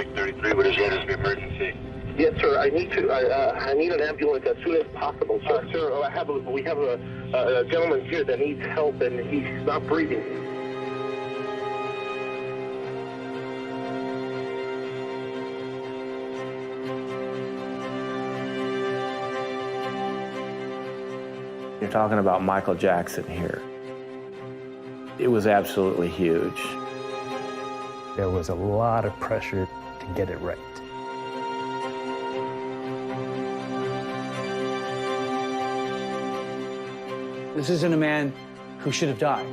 Paramedic 33, what is your emergency? Yes, sir. I need an ambulance as soon as possible, sir. Sir, we have a gentleman here that needs help, and he's not breathing. You're talking about Michael Jackson here. It was absolutely huge. There was a lot of pressure to get it right. This isn't a man who should have died.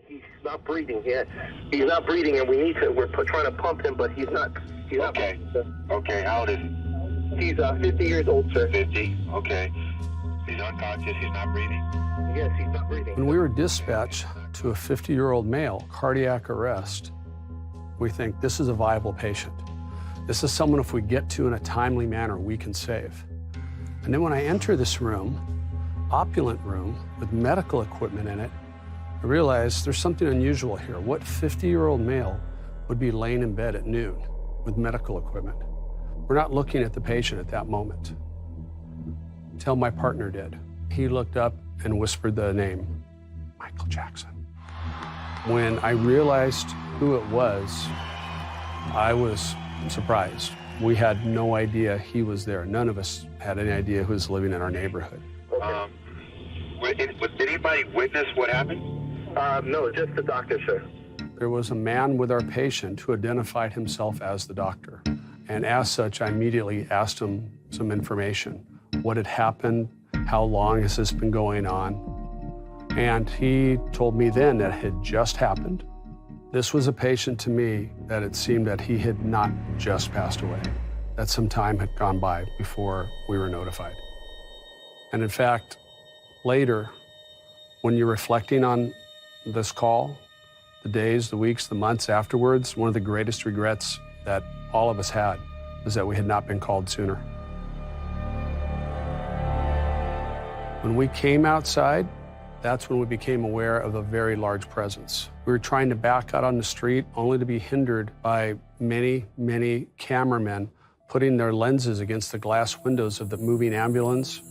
He's not breathing yet. He's not breathing, and we're trying to pump him, but he's not. Okay. Okay, how old is he? He's 50 years old, sir. 50, okay. He's unconscious, he's not breathing? Yes, he's not breathing. When we were dispatched to a 50-year-old male, cardiac arrest, we think this is a viable patient. This is someone, if we get to in a timely manner, we can save. And then when I enter this room, opulent room with medical equipment in it, I realize there's something unusual here. What 50-year-old male would be laying in bed at noon with medical equipment? We're not looking at the patient at that moment, until my partner did. He looked up and whispered the name, Michael Jackson. When I realized who it was, I was surprised. We had no idea he was there. None of us had any idea who was living in our neighborhood. Did anybody witness what happened? No, just the doctor, sir. There was a man with our patient who identified himself as the doctor. And as such, I immediately asked him some information. What had happened? How long has this been going on? And he told me then that it had just happened. This was a patient to me that it seemed that he had not just passed away, that some time had gone by before we were notified. And in fact, later, when you're reflecting on this call, the days, the weeks, the months afterwards, one of the greatest regrets that all of us had was that we had not been called sooner. When we came outside, that's when we became aware of a very large presence. We were trying to back out on the street only to be hindered by many, many cameramen putting their lenses against the glass windows of the moving ambulance.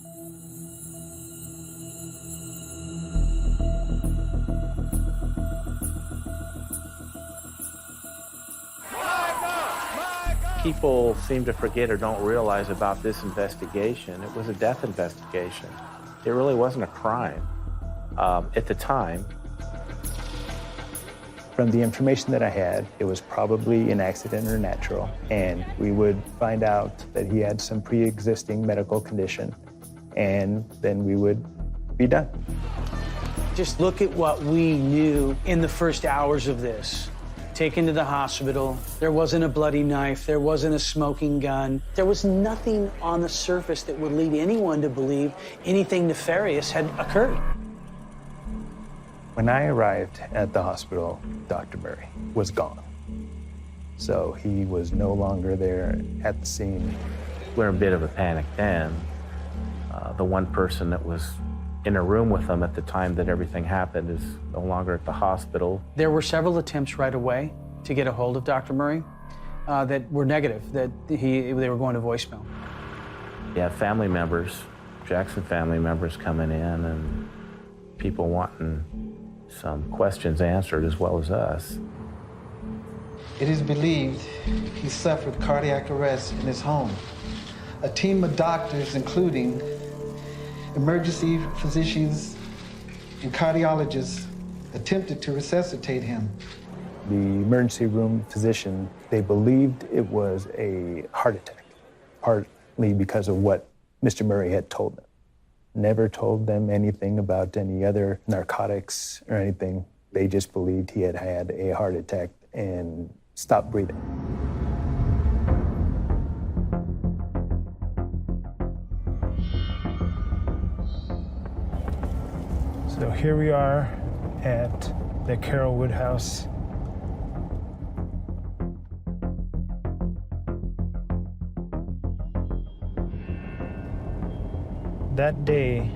People seem to forget or don't realize about this investigation. It was a death investigation. It really wasn't a crime at the time. From the information that I had, it was probably an accident or natural, and we would find out that he had some pre-existing medical condition, and then we would be done. Just look at what we knew in the first hours of this. Taken to the hospital, there wasn't a bloody knife, there wasn't a smoking gun. There was nothing on the surface that would lead anyone to believe anything nefarious had occurred. When I arrived at the hospital, Dr. Murray was gone. So he was no longer there at the scene. We were in a bit of a panic then. The one person that was in a room with them at the time that everything happened is no longer at the hospital. There were several attempts right away to get a hold of Dr. Murray that were negative, that they were going to voicemail. Yeah, family members, Jackson family members coming in and people wanting some questions answered as well as us. It is believed he suffered cardiac arrest in his home. A team of doctors, including emergency physicians and cardiologists, attempted to resuscitate him. The emergency room physician, they believed it was a heart attack, partly because of what Mr. Murray had told them. Never told them anything about any other narcotics or anything. They just believed he had had a heart attack and stopped breathing. So here we are at the Carol Wood House. That day,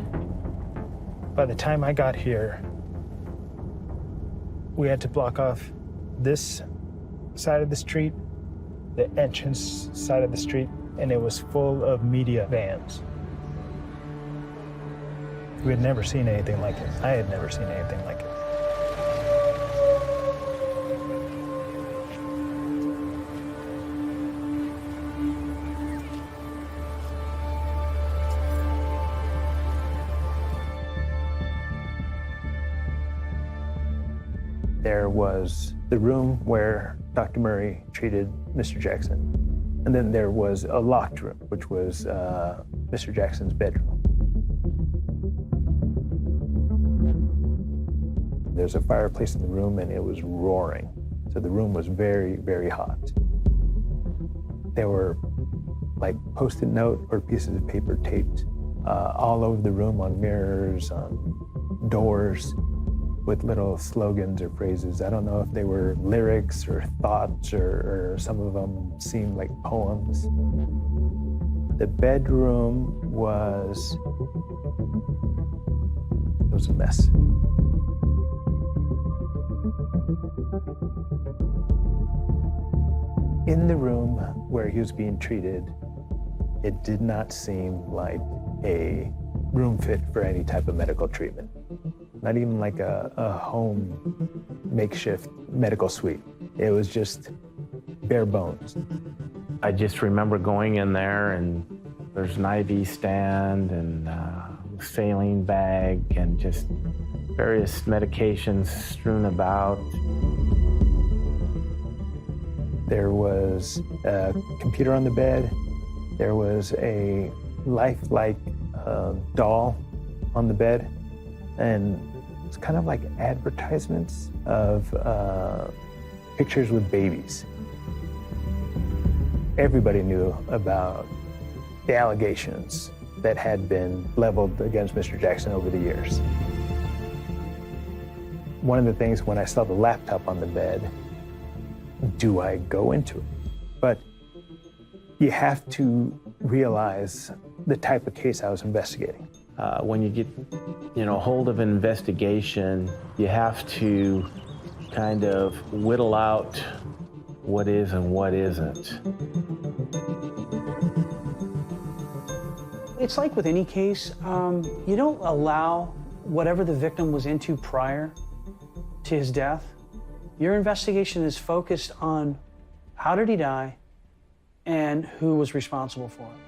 by the time I got here, We had to block off this side of the street, the entrance side of the street, and it was full of media vans. We had never seen anything like it. I had never seen anything like it. There was the room where Dr. Murray treated Mr. Jackson. And then there was a locked room, which was Mr. Jackson's bedroom. There's a fireplace in the room and it was roaring. So the room was very, very hot. There were like Post-it note or pieces of paper taped all over the room, on mirrors, on doors, with little slogans or phrases. I don't know if they were lyrics or thoughts, or some of them seemed like poems. The bedroom was a mess. In the room where he was being treated, it did not seem like a room fit for any type of medical treatment. Not even like a home makeshift medical suite. It was just bare bones. I just remember going in there and there's an IV stand and saline bag and just various medications strewn about. There was a computer on the bed. There was a lifelike doll on the bed. And it's kind of like advertisements of pictures with babies. Everybody knew about the allegations that had been leveled against Mr. Jackson over the years. One of the things, when I saw the laptop on the bed, do I go into it? But you have to realize the type of case I was investigating. When you get, hold of an investigation, you have to kind of whittle out what is and what isn't. It's like with any case, you don't allow whatever the victim was into prior to his death. Your investigation is focused on how did he die and who was responsible for it.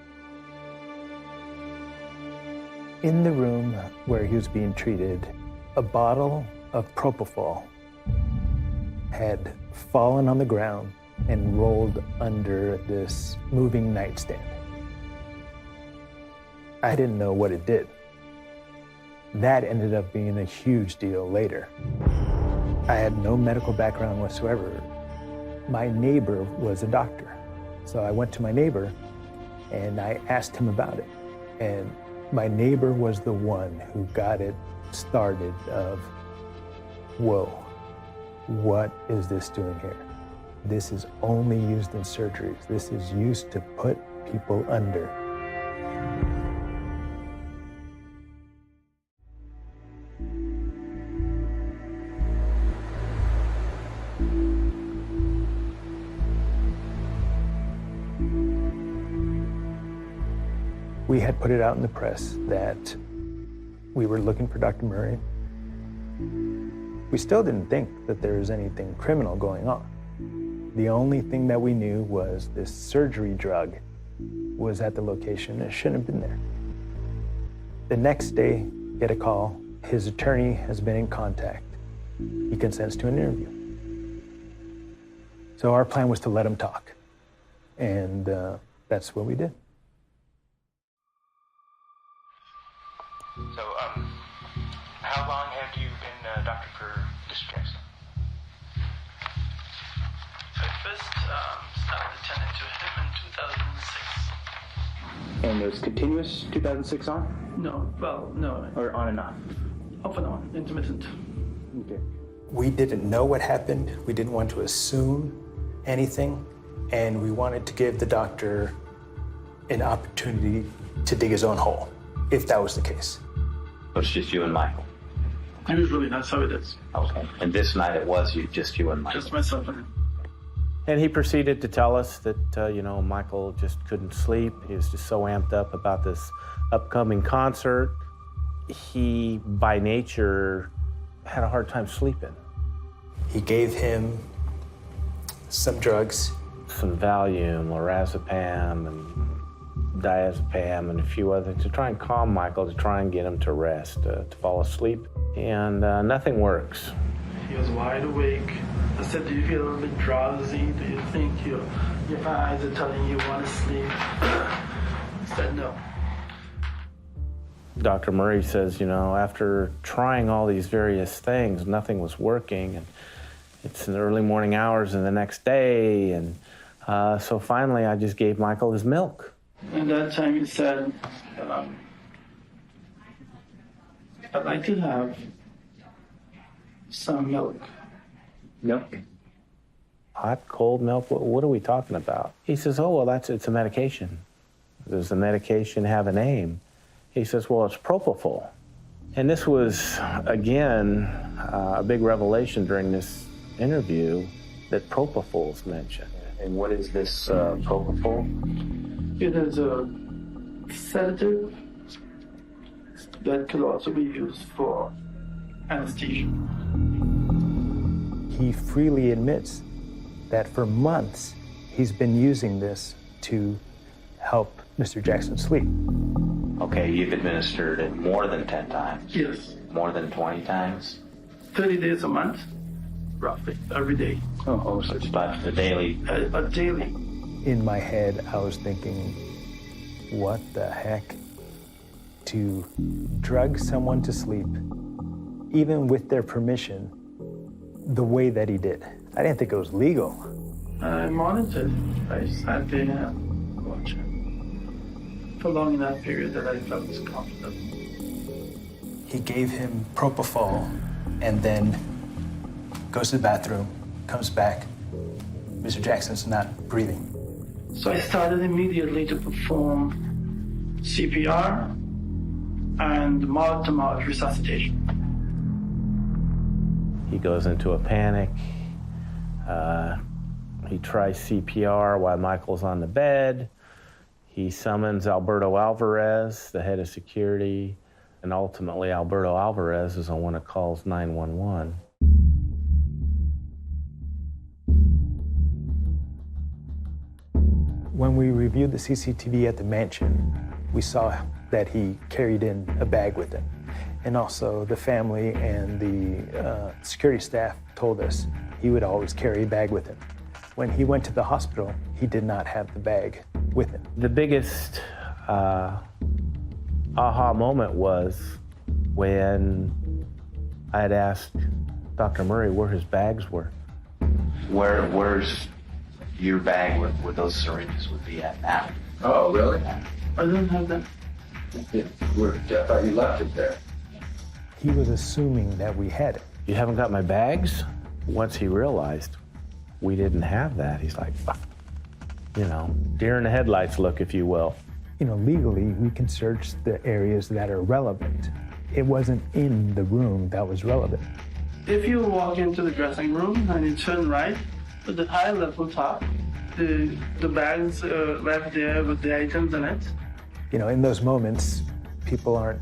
In the room where he was being treated, a bottle of propofol had fallen on the ground and rolled under this moving nightstand. I didn't know what it did. That ended up being a huge deal later. I had no medical background whatsoever. My neighbor was a doctor. So I went to my neighbor and I asked him about it. And my neighbor was the one who got it started of, whoa, what is this doing here? This is only used in surgeries. This is used to put people under. We had put it out in the press that we were looking for Dr. Murray. We still didn't think that there was anything criminal going on. The only thing that we knew was this surgery drug was at the location and it shouldn't have been there. The next day, get a call. His attorney has been in contact. He consents to an interview. So our plan was to let him talk. And that's what we did. So, how long have you been a doctor for Mr. Jackson? I first started attending to him in 2006. And it was continuous 2006 on? No, well, no. Or on and off? Off and on, intermittent. Okay. We didn't know what happened. We didn't want to assume anything. And we wanted to give the doctor an opportunity to dig his own hole, if that was the case. So it's just you and Michael? Usually that's how it is. Okay. And this night it was just you and Michael? Just myself and him. And he proceeded to tell us that, Michael just couldn't sleep. He was just so amped up about this upcoming concert. He, by nature, had a hard time sleeping. He gave him some drugs. Some Valium, lorazepam, and diazepam, and a few others to try and calm Michael, to try and get him to rest, to fall asleep. And nothing works. He was wide awake. I said, do you feel a little bit drowsy? Do you think your eyes are telling you want to sleep? He said no. Dr. Murray says, after trying all these various things, nothing was working. And it's in the early morning hours of the next day. And so finally, I just gave Michael his milk. And that time he said, I'd like to have some milk. Milk? Hot, cold milk? What are we talking about? He says, oh, well, it's a medication. Does the medication have a name? He says, well, it's propofol. And this was, again, a big revelation during this interview that propofol is mentioned. And what is this propofol? It is a sedative that could also be used for anesthesia. He freely admits that for months he's been using this to help Mr. Jackson sleep. Okay, you've administered it more than 10 times? Yes. More than 20 times? 30 days a month, roughly, every day. Oh, so it's about a daily? Daily. In my head, I was thinking, what the heck? To drug someone to sleep, even with their permission, the way that he did. I didn't think it was legal. I monitored. I sat there and watched it for long enough period that I felt comfortable. He gave him propofol and then goes to the bathroom, comes back. Mr. Jackson's not breathing. So I started immediately to perform CPR and mouth-to-mouth resuscitation. He goes into a panic. He tries CPR while Michael's on the bed. He summons Alberto Alvarez, the head of security, and ultimately Alberto Alvarez is the one that calls 911. When we reviewed the CCTV at the mansion, we saw that he carried in a bag with him. And also the family and the security staff told us he would always carry a bag with him. When he went to the hospital, he did not have the bag with him. The biggest aha moment was when I had asked Dr. Murray where his bags were. Where's your bag where those syringes would be at now? Oh, really? I don't have them. Yeah, I thought you left it there. He was assuming that we had it. You haven't got my bags? Once he realized we didn't have that, he's like, deer in the headlights look, if you will. Legally, we can search the areas that are relevant. It wasn't in the room that was relevant. If you walk into the dressing room and you turn right, at the high level top, the bags are left there with the items in it. In those moments, people aren't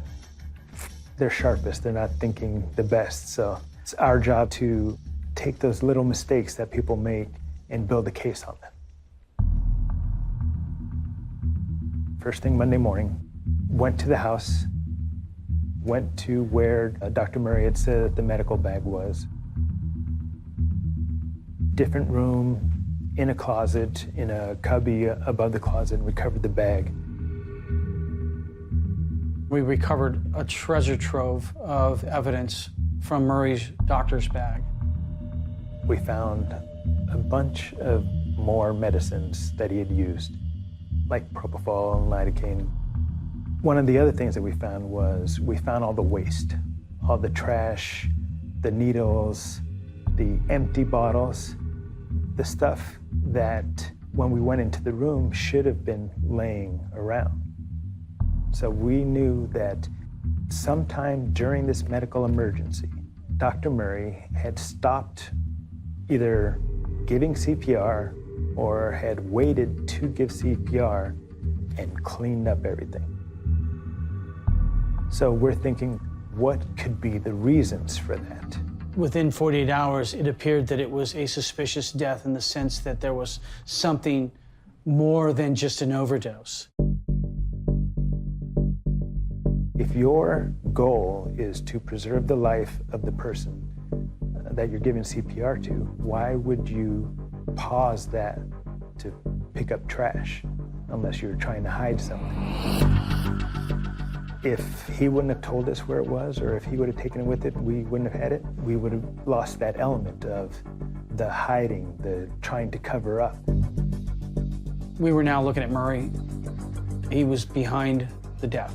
their sharpest. They're not thinking the best. So it's our job to take those little mistakes that people make and build a case on them. First thing Monday morning, went to the house, went to where Dr. Murray had said that the medical bag was. Different room, in a closet, in a cubby above the closet, and recovered the bag. We recovered a treasure trove of evidence from Murray's doctor's bag. We found a bunch of more medicines that he had used, like propofol and lidocaine. One of the other things that we found was we found all the waste, all the trash, the needles, the empty bottles, the stuff that when we went into the room should have been laying around. So we knew that sometime during this medical emergency, Dr. Murray had stopped either giving CPR or had waited to give CPR and cleaned up everything. So we're thinking, what could be the reasons for that? Within 48 hours, it appeared that it was a suspicious death in the sense that there was something more than just an overdose. If your goal is to preserve the life of the person that you're giving CPR to, why would you pause that to pick up trash unless you're trying to hide something? If he wouldn't have told us where it was, or if he would have taken it with it, we wouldn't have had it, we would have lost that element of the hiding, the trying to cover up. We were now looking at Murray. He was behind the death.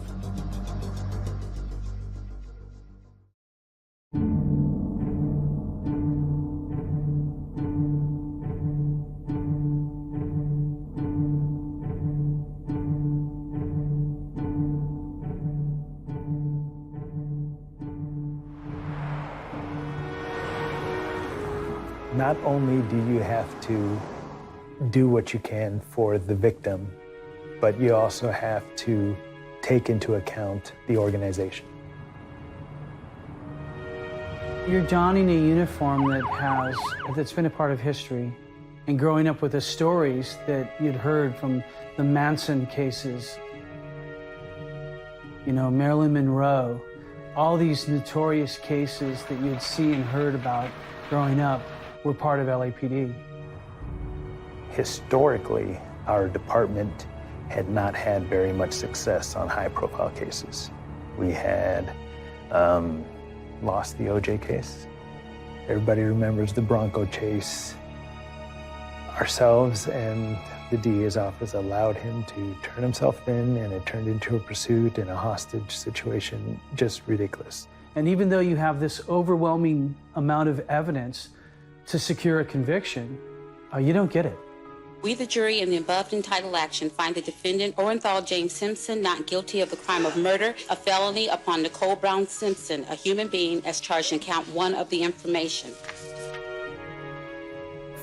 Not only do you have to do what you can for the victim, but you also have to take into account the organization. You're donning a uniform that's been a part of history, and growing up with the stories that you'd heard from the Manson cases, you know, Marilyn Monroe, all these notorious cases that you'd see and heard about growing up were part of LAPD. Historically, our department had not had very much success on high-profile cases. We had lost the OJ case. Everybody remembers the Bronco chase. Ourselves and the DA's office allowed him to turn himself in, and it turned into a pursuit and a hostage situation, just ridiculous. And even though you have this overwhelming amount of evidence to secure a conviction, you don't get it. We, the jury, in the above entitled action, find the defendant, Orenthal James Simpson, not guilty of the crime of murder, a felony upon Nicole Brown Simpson, a human being, as charged in count 1 of the information.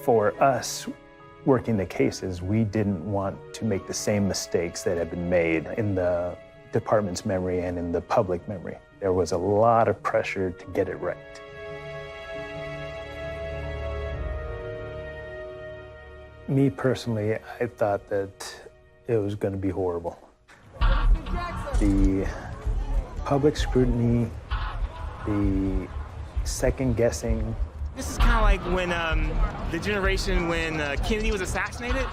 For us, working the cases, we didn't want to make the same mistakes that had been made in the department's memory and in the public memory. There was a lot of pressure to get it right. Me personally, I thought that it was going to be horrible. The public scrutiny, the second guessing. This is kind of like when the generation when Kennedy was assassinated.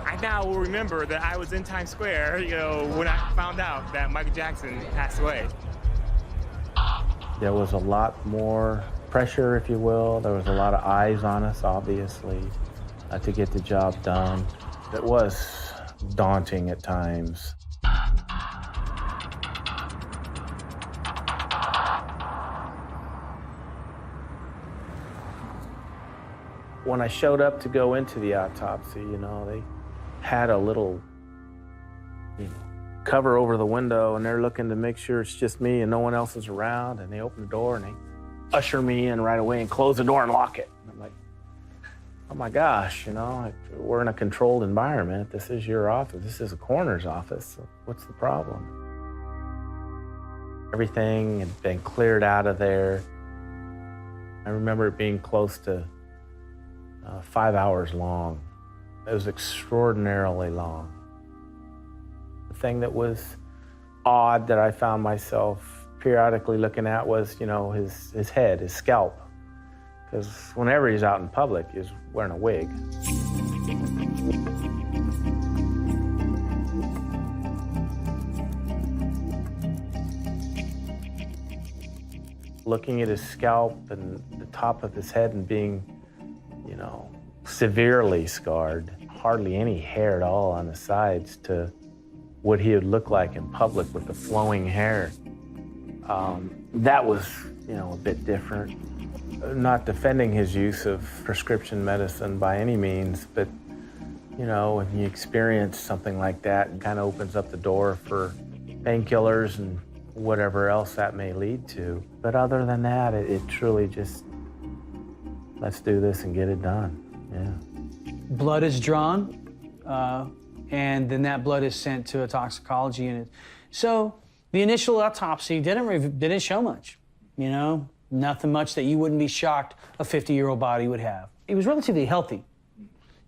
I now will remember that I was in Times Square, you know, when I found out that Michael Jackson passed away. There was a lot more pressure, if you will. There was a lot of eyes on us, obviously, to get the job done. It was daunting at times. When I showed up to go into the autopsy, you know, they had a little cover over the window, and they're looking to make sure it's just me and no one else is around, and they open the door and they usher me in right away and close the door and lock it. And I'm like, oh my gosh, you know, we're in a controlled environment. This is your office. This is a coroner's office. So what's the problem? Everything had been cleared out of there. I remember it being close to 5 hours long. It was extraordinarily long. The thing that was odd that I found myself periodically looking at was, you know, his head, his scalp. Because whenever he's out in public, he's wearing a wig. Looking at his scalp and the top of his head and being, you know, severely scarred, hardly any hair at all on the sides, to what he would look like in public with the flowing hair. That was, you know, a bit different. Not defending his use of prescription medicine by any means, but, you know, when you experience something like that, it kind of opens up the door for painkillers and whatever else that may lead to. But other than that, it truly just, let's do this and get it done. Yeah. Blood is drawn, and then that blood is sent to a toxicology unit. So the initial autopsy didn't show much, you know, nothing much that you wouldn't be shocked a 50-year-old body would have. He was relatively healthy.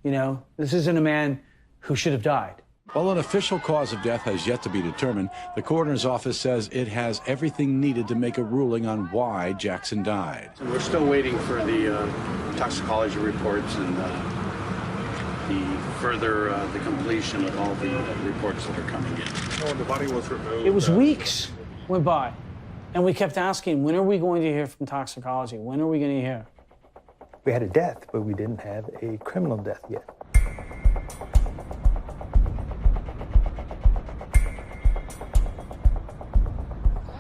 You know, this isn't a man who should have died. While an official cause of death has yet to be determined, the coroner's office says it has everything needed to make a ruling on why Jackson died. We're still waiting for the toxicology reports and the completion of all the reports that are coming in. When the body was removed, It was weeks went by, and we kept asking, when are we going to hear from toxicology? When are we going to hear? We had a death, but we didn't have a criminal death yet.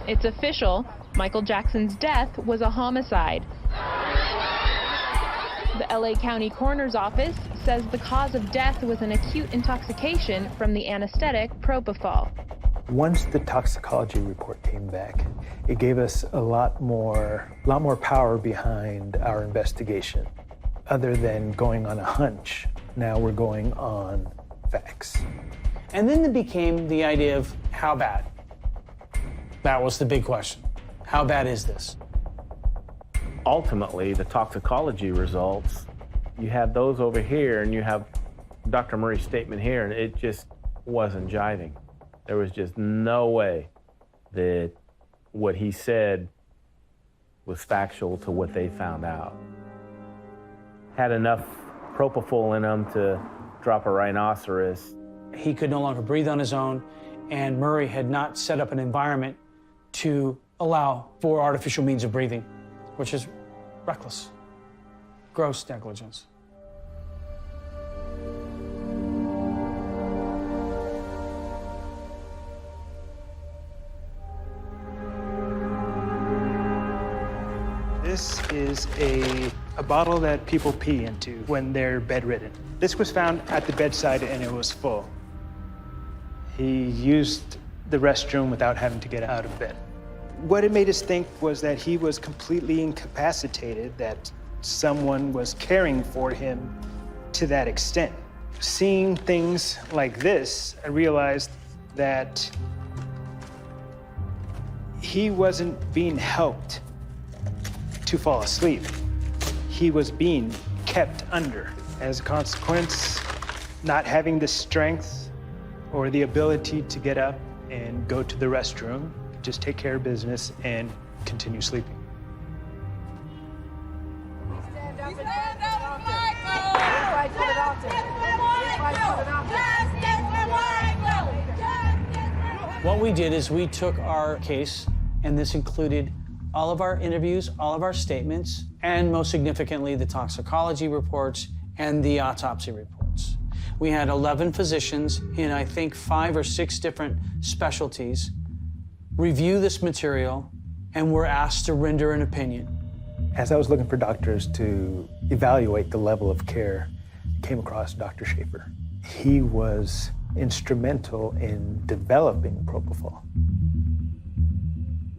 It's official. Michael Jackson's death was a homicide. The LA County Coroner's Office says the cause of death was an acute intoxication from the anesthetic propofol. Once the toxicology report came back, it gave us a lot more power behind our investigation. Other than going on a hunch, now we're going on facts. And then it became the idea of how bad. That was the big question. How bad is this? Ultimately, the toxicology results, you have those over here and you have Dr. Murray's statement here, and it just wasn't jiving. There was just no way that what he said was factual to what they found out. Had enough propofol in him to drop a rhinoceros. He could no longer breathe on his own, and Murray had not set up an environment to allow for artificial means of breathing, which is reckless, gross negligence. This is a bottle that people pee into when they're bedridden. This was found at the bedside and it was full. He used the restroom without having to get out of bed. What it made us think was that he was completely incapacitated, that someone was caring for him to that extent. Seeing things like this, I realized that he wasn't being helped to fall asleep. He was being kept under. As a consequence, not having the strength or the ability to get up and go to the restroom, just take care of business and continue sleeping. What we did is we took our case, and this included all of our interviews, all of our statements, and most significantly, the toxicology reports and the autopsy reports. We had 11 physicians in, I think, 5 or 6 different specialties review this material, and were asked to render an opinion. As I was looking for doctors to evaluate the level of care, I came across Dr. Schaefer. He was instrumental in developing propofol.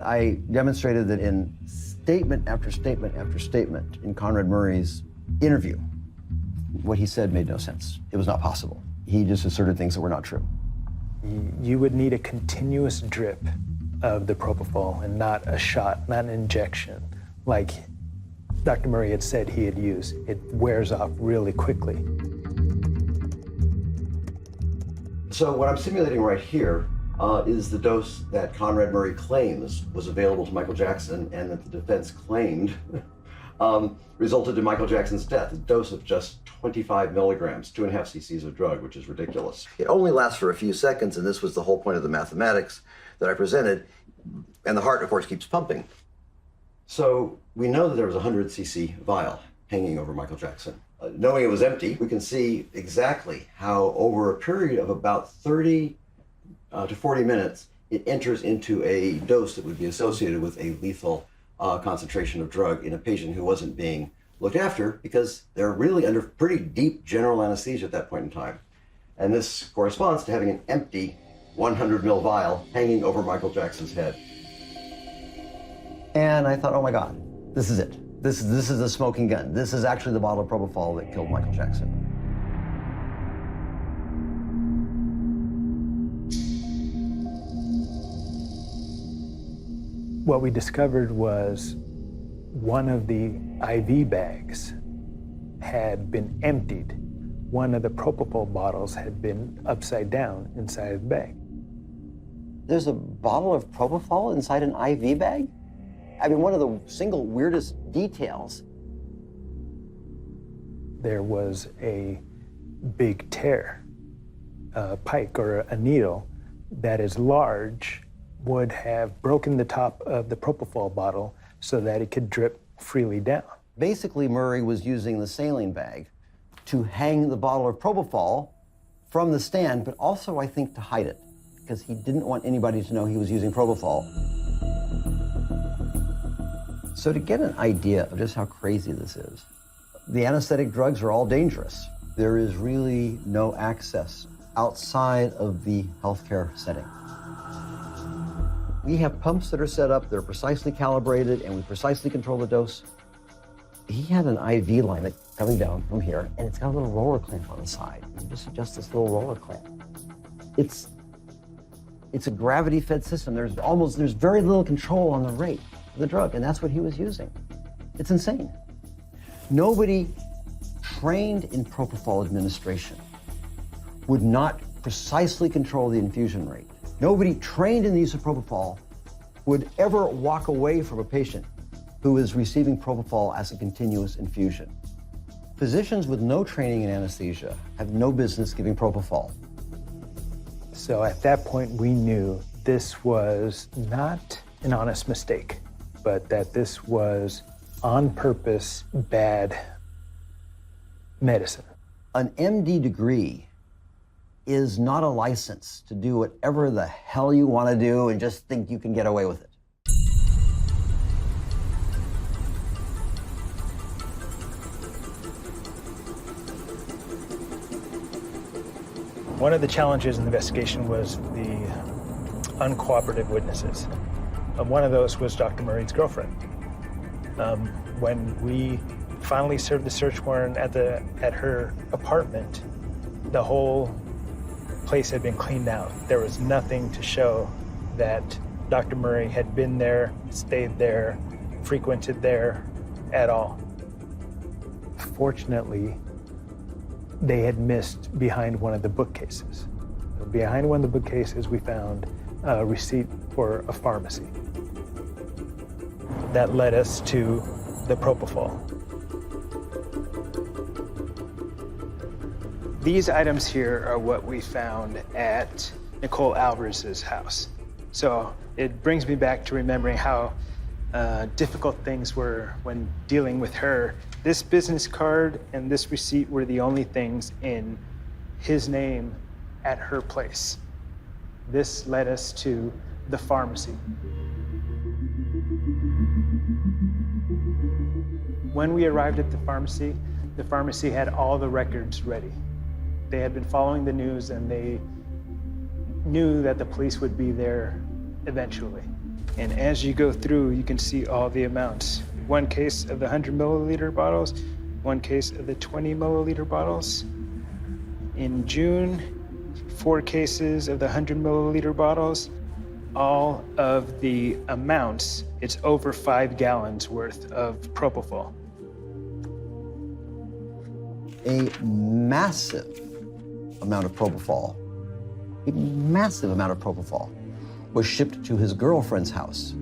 I demonstrated that in statement after statement after statement in Conrad Murray's interview, what he said made no sense. It was not possible. He just asserted things that were not true. You would need a continuous drip of the propofol and not a shot, not an injection, like Dr. Murray had said he had used. It wears off really quickly. So what I'm simulating right here is the dose that Conrad Murray claims was available to Michael Jackson and that the defense claimed resulted in Michael Jackson's death, a dose of just 25 milligrams, 2.5 cc's of drug, which is ridiculous. It only lasts for a few seconds, and this was the whole point of the mathematics that I presented, and the heart, of course, keeps pumping. So we know that there was a 100 cc vial hanging over Michael Jackson. Knowing it was empty, we can see exactly how over a period of about 30 to 40 minutes, it enters into a dose that would be associated with a lethal concentration of drug in a patient who wasn't being looked after because they're really under pretty deep general anesthesia at that point in time. And this corresponds to having an empty 100 ml vial hanging over Michael Jackson's head. And I thought, oh my God, this is it. This is the smoking gun. This is actually the bottle of propofol that killed Michael Jackson. What we discovered was one of the IV bags had been emptied. One of the propofol bottles had been upside down inside of the bag. There's a bottle of propofol inside an IV bag? I mean, one of the single weirdest details. There was a big tear, a pike or a needle that is large would have broken the top of the propofol bottle so that it could drip freely down. Basically, Murray was using the saline bag to hang the bottle of propofol from the stand, but also, I think, to hide it, because he didn't want anybody to know he was using propofol. So to get an idea of just how crazy this is, the anesthetic drugs are all dangerous. There is really no access outside of the healthcare setting. We have pumps that are set up, they're precisely calibrated, and we precisely control the dose. He had an IV line that coming down from here, and it's got a little roller clamp on the side. You just adjust this little roller clamp. It's a gravity-fed system. There's very little control on the rate of the drug, and that's what he was using. It's insane. Nobody trained in propofol administration would not precisely control the infusion rate. Nobody trained in the use of propofol would ever walk away from a patient who is receiving propofol as a continuous infusion. Physicians with no training in anesthesia have no business giving propofol. So at that point, we knew this was not an honest mistake, but that this was on purpose bad medicine. An MD degree is not a license to do whatever the hell you want to do and just think you can get away with it. One of the challenges in the investigation was the uncooperative witnesses. One of those was Dr. Murray's girlfriend. When we finally served the search warrant at her apartment, the whole place had been cleaned out. There was nothing to show that Dr. Murray had been there, stayed there, frequented there at all. Fortunately, they had missed behind one of the bookcases. Behind one of the bookcases, we found a receipt for a pharmacy. That led us to the propofol. These items here are what we found at Nicole Alvarez's house. So it brings me back to remembering how difficult things were when dealing with her. This business card and this receipt were the only things in his name at her place. This led us to the pharmacy. When we arrived at the pharmacy had all the records ready. They had been following the news and they knew that the police would be there eventually. And as you go through, you can see all the amounts. One case of the 100 milliliter bottles, one case of the 20 milliliter bottles. In June, 4 cases of the 100 milliliter bottles. All of the amounts, it's over 5 gallons worth of propofol. A massive amount of propofol, was shipped to his girlfriend's house.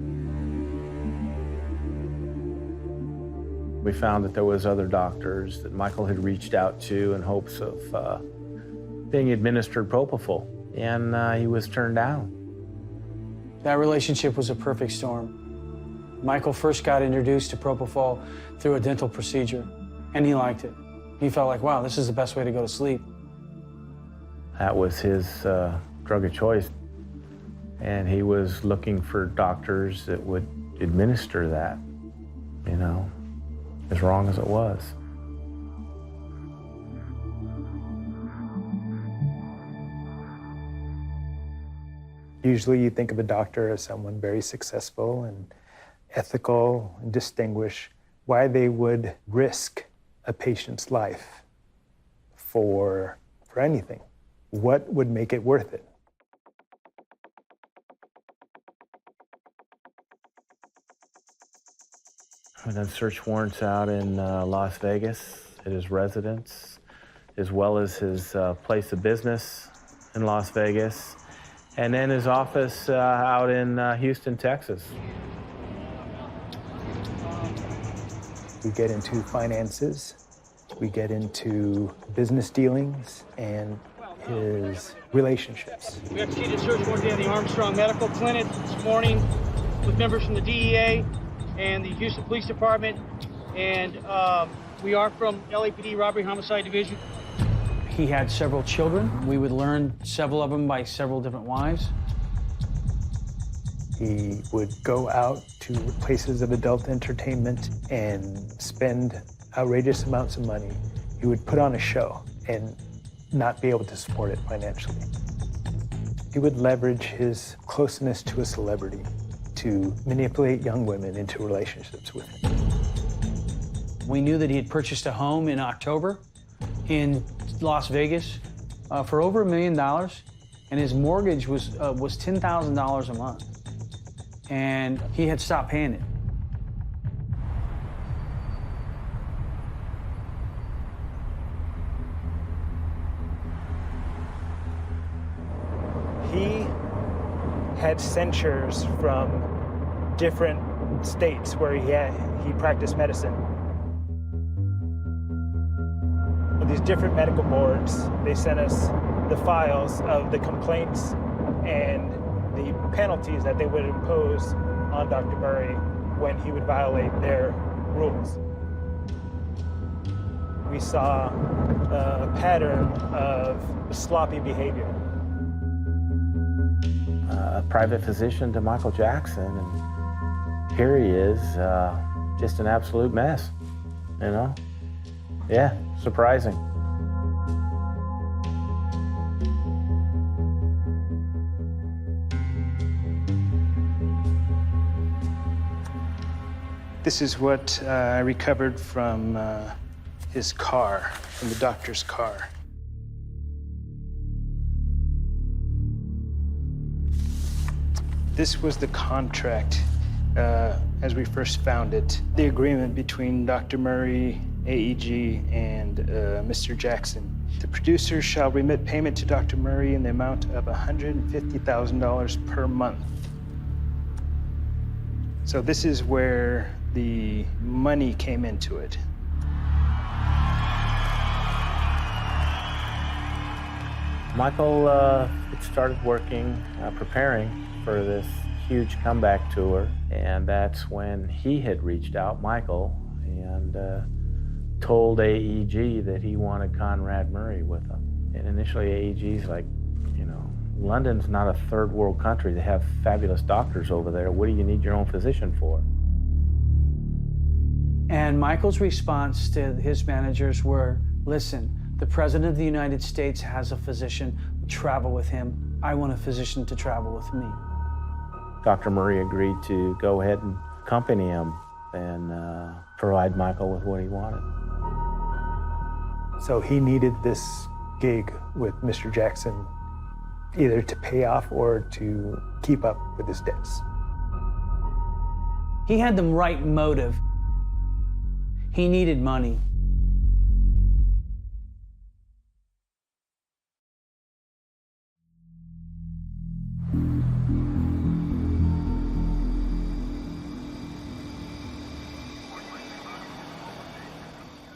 We found that there was other doctors that Michael had reached out to in hopes of being administered propofol, and he was turned down. That relationship was a perfect storm. Michael first got introduced to propofol through a dental procedure, and he liked it. He felt like, wow, this is the best way to go to sleep. That was his drug of choice, and he was looking for doctors that would administer that, you know, as wrong as it was. Usually you think of a doctor as someone very successful and ethical and distinguish why they would risk a patient's life for anything. What would make it worth it? And then search warrants out in Las Vegas at his residence, as well as his place of business in Las Vegas, and then his office out in Houston, Texas. We get into finances, we get into business dealings, and his relationships. We executed a search warrant at the Armstrong Medical Clinic this morning with members from the DEA and the Houston Police Department, and we are from LAPD Robbery Homicide Division. He had several children. We would learn several of them by several different wives. He would go out to places of adult entertainment and spend outrageous amounts of money. He would put on a show and not be able to support it financially. He would leverage his closeness to a celebrity to manipulate young women into relationships with him. We knew that he had purchased a home in October in Las Vegas for over $1 million, and his mortgage was $10,000 a month. And he had stopped paying it. He had censures from different states where he practiced medicine. With these different medical boards, they sent us the files of the complaints and the penalties that they would impose on Dr. Murray when he would violate their rules. We saw a pattern of sloppy behavior. A private physician to Michael Jackson, and here he is, just an absolute mess, you know? Yeah, surprising. This is what I recovered from his car, from the doctor's car. This was the contract as we first found it, the agreement between Dr. Murray, AEG, and Mr. Jackson. The producer shall remit payment to Dr. Murray in the amount of $150,000 per month. So this is where the money came into it. Michael started working, preparing for this huge comeback tour, and that's when he had reached out, Michael, and told AEG that he wanted Conrad Murray with him. And initially AEG's like, you know, London's not a third world country. They have fabulous doctors over there. What do you need your own physician for? And Michael's response to his managers were, listen, the President of the United States has a physician, travel with him. I want a physician to travel with me. Dr. Murray agreed to go ahead and accompany him and provide Michael with what he wanted. So he needed this gig with Mr. Jackson either to pay off or to keep up with his debts. He had the right motive. He needed money.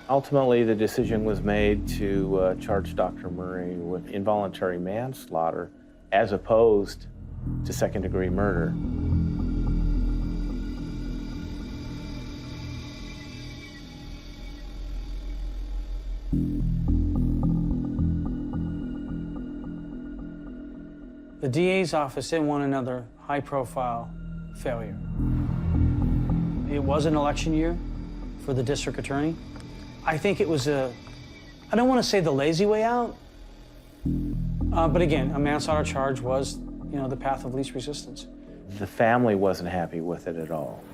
Ultimately, the decision was made to charge Dr. Murray with involuntary manslaughter as opposed to second-degree murder. The DA's office didn't want another high-profile failure. It was an election year for the district attorney. I think it was I don't want to say the lazy way out, but again, a manslaughter charge was, you know, the path of least resistance. The family wasn't happy with it at all.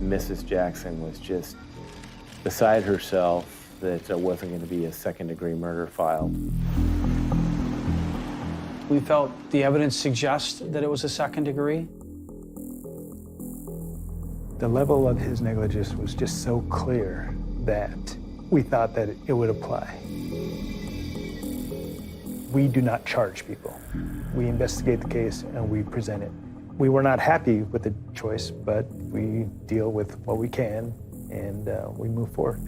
Mrs. Jackson was just beside herself that there wasn't going to be a second-degree murder filed. We felt the evidence suggests that it was a second degree. The level of his negligence was just so clear that we thought that it would apply. We do not charge people. We investigate the case and we present it. We were not happy with the choice, but we deal with what we can and we move forward.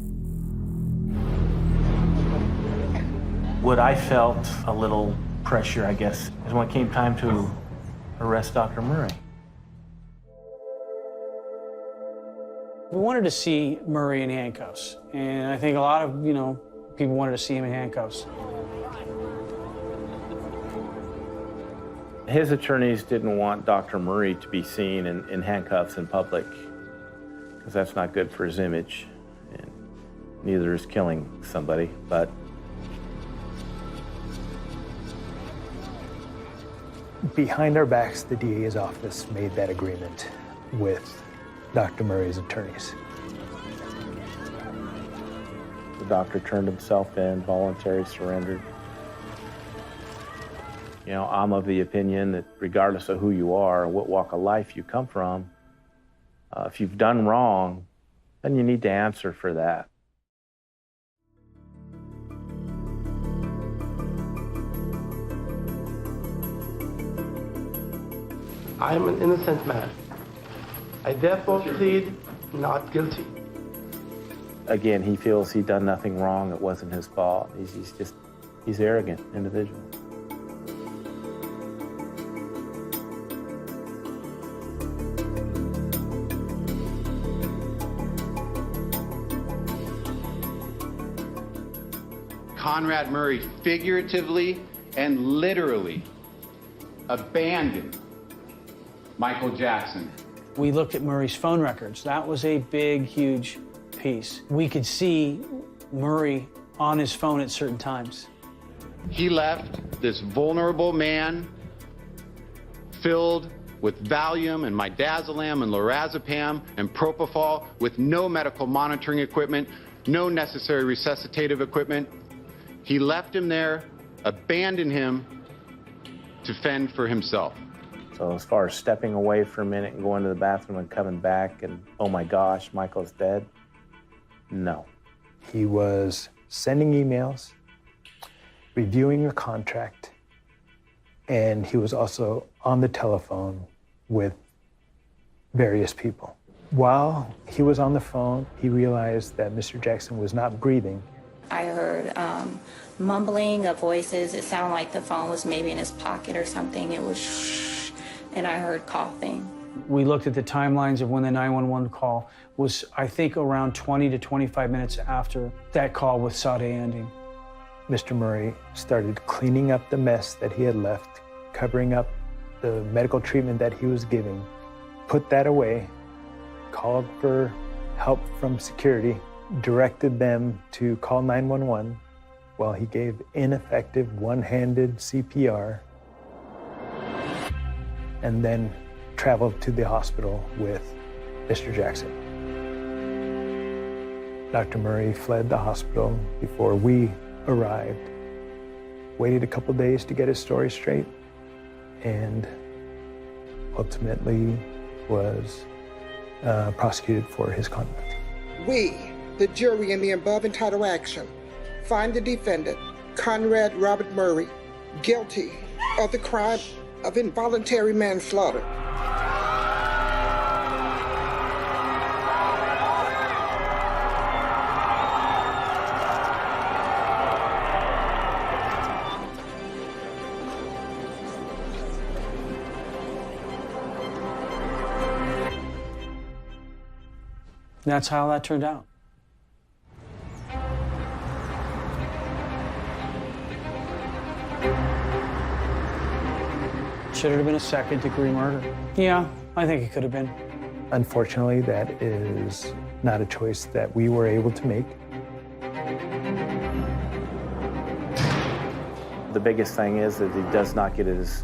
What I felt a little pressure, I guess, is when it came time to arrest Dr. Murray. We wanted to see Murray in handcuffs, and I think a lot of, people wanted to see him in handcuffs. His attorneys didn't want Dr. Murray to be seen in handcuffs in public, because that's not good for his image, and neither is killing somebody, but behind our backs, the DA's office made that agreement with Dr. Murray's attorneys. the doctor turned himself in, voluntary surrendered. You know, I'm of the opinion that regardless of who you are, what walk of life you come from, if you've done wrong, then you need to answer for that. I am an innocent man. I therefore plead not guilty. Again, he feels he'd done nothing wrong. It wasn't his fault. He's arrogant individual. Conrad Murray figuratively and literally abandoned Michael Jackson. We looked at Murray's phone records. That was a big, huge piece. We could see Murray on his phone at certain times. He left this vulnerable man filled with Valium and midazolam and lorazepam and propofol with no medical monitoring equipment, no necessary resuscitative equipment. He left him there, abandoned him to fend for himself. So as far as stepping away for a minute and going to the bathroom and coming back and, oh my gosh, Michael's dead, no. He was sending emails, reviewing a contract, and he was also on the telephone with various people. While he was on the phone, he realized that Mr. Jackson was not breathing. I heard mumbling of voices. It sounded like the phone was maybe in his pocket or something. It was shh, and I heard coughing. We looked at the timelines of when the 911 call was, I think, around 20 to 25 minutes after that call with Sade ending. Mr. Murray started cleaning up the mess that he had left, covering up the medical treatment that he was giving, put that away, called for help from security, directed them to call 911 while he gave ineffective one-handed CPR, and then traveled to the hospital with Mr. Jackson. Dr. Murray fled the hospital before we arrived, waited a couple days to get his story straight, and ultimately was prosecuted for his conduct. We, the jury in the above entitled action, find the defendant, Conrad Robert Murray, guilty of the crime of involuntary manslaughter. That's how that turned out. Should it have been a second-degree murder? Yeah, I think it could have been. Unfortunately, that is not a choice that we were able to make. The biggest thing is that he does not get his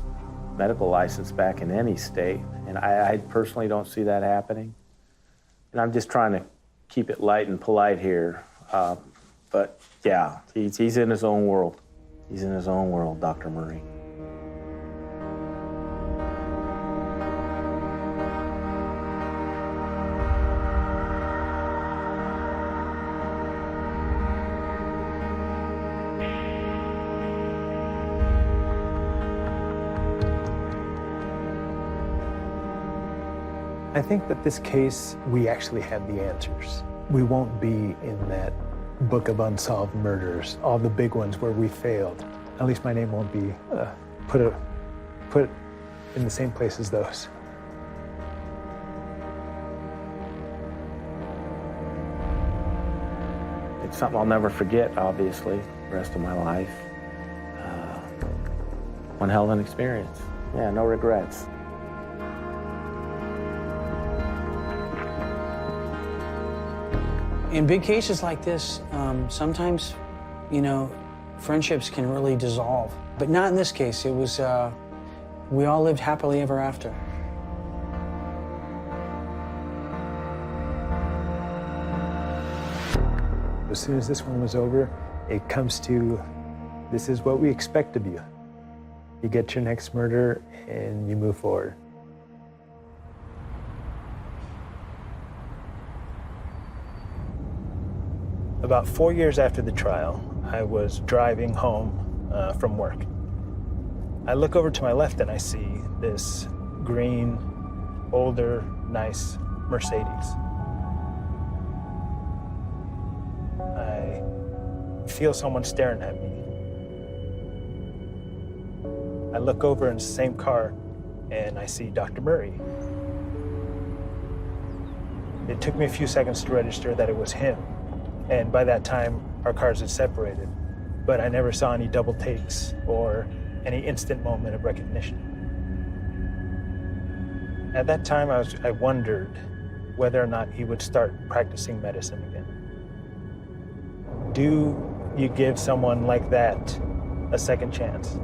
medical license back in any state, and I personally don't see that happening. And I'm just trying to keep it light and polite here. But yeah, he's in his own world. He's in his own world, Dr. Murray. I think that this case, we actually have the answers. We won't be in that book of unsolved murders, all the big ones where we failed. At least my name won't be put in the same place as those. It's something I'll never forget, obviously, the rest of my life. One hell of an experience. Yeah, no regrets. In big cases like this, sometimes, you know, friendships can really dissolve. But not in this case. It was, we all lived happily ever after. As soon as this one was over, it comes to, this is what we expect of you. You get your next murder and you move forward. About 4 years after the trial, I was driving home from work. I look over to my left and I see this green, older, nice Mercedes. I feel someone staring at me. I look over in the same car and I see Dr. Murray. It took me a few seconds to register that it was him. And by that time, our cars had separated. But I never saw any double takes or any instant moment of recognition. At that time, I wondered whether or not he would start practicing medicine again. Do you give someone like that a second chance?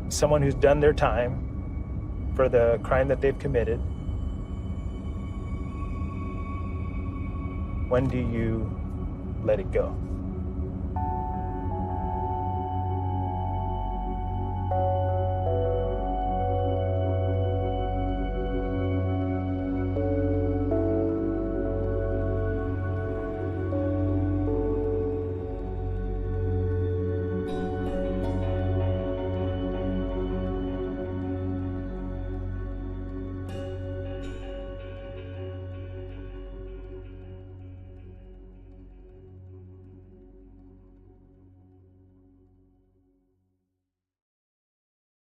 Someone who's done their time for the crime that they've committed. When do you let it go?